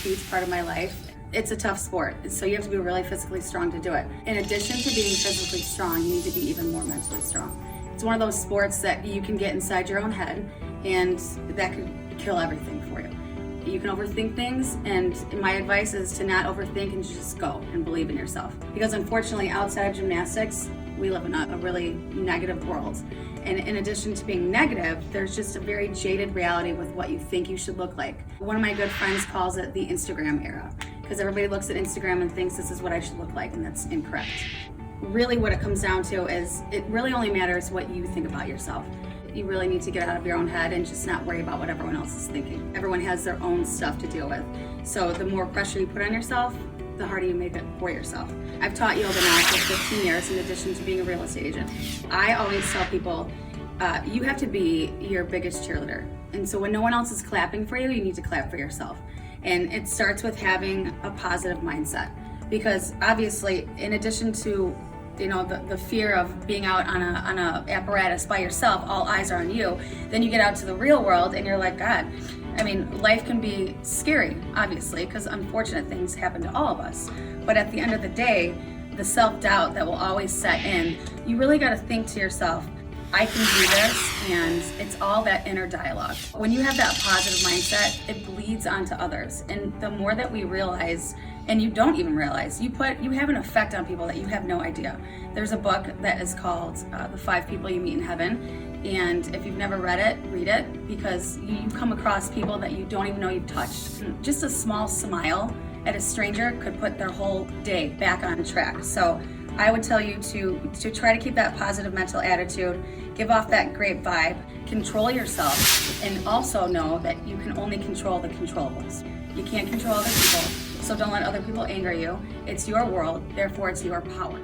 huge part of my life. It's a tough sport, so you have to be really physically strong to do it. In addition to being physically strong, you need to be even more mentally strong. It's one of those sports that you can get inside your own head, and that could kill everything for you. You can overthink things, and my advice is to not overthink and just go and believe in yourself. Because unfortunately, outside of gymnastics, we live in a really negative world. And in addition to being negative, there's just a very jaded reality with what you think you should look like. One of my good friends calls it the Instagram era, because everybody looks at Instagram and thinks this is what I should look like, and that's incorrect. Really what it comes down to is it really only matters what you think about yourself. You really need to get out of your own head and just not worry about what everyone else is thinking. Everyone has their own stuff to deal with. So the more pressure you put on yourself, the harder you make it for yourself. I've taught yoga now for 15 years in addition to being a real estate agent. I always tell people, you have to be your biggest cheerleader. And so when no one else is clapping for you, you need to clap for yourself. And it starts with having a positive mindset. Because obviously, in addition to the fear of being out on a apparatus by yourself, all eyes are on you, then you get out to the real world and you're like, God, I mean, life can be scary, obviously, because unfortunate things happen to all of us. But at the end of the day, the self-doubt that will always set in, you really got to think to yourself, I can do this, and it's all that inner dialogue. When you have that positive mindset, it bleeds onto others. And the more that we realize, and you don't even realize, you have an effect on people that you have no idea. There's a book that is called The 5 People You Meet in Heaven. And if you've never read it, read it, because you come across people that you don't even know you've touched. Just a small smile at a stranger could put their whole day back on track. So I would tell you to try to keep that positive mental attitude, give off that great vibe, control yourself, and also know that you can only control the controllables. You can't control other people, so don't let other people anger you. It's your world, therefore it's your power.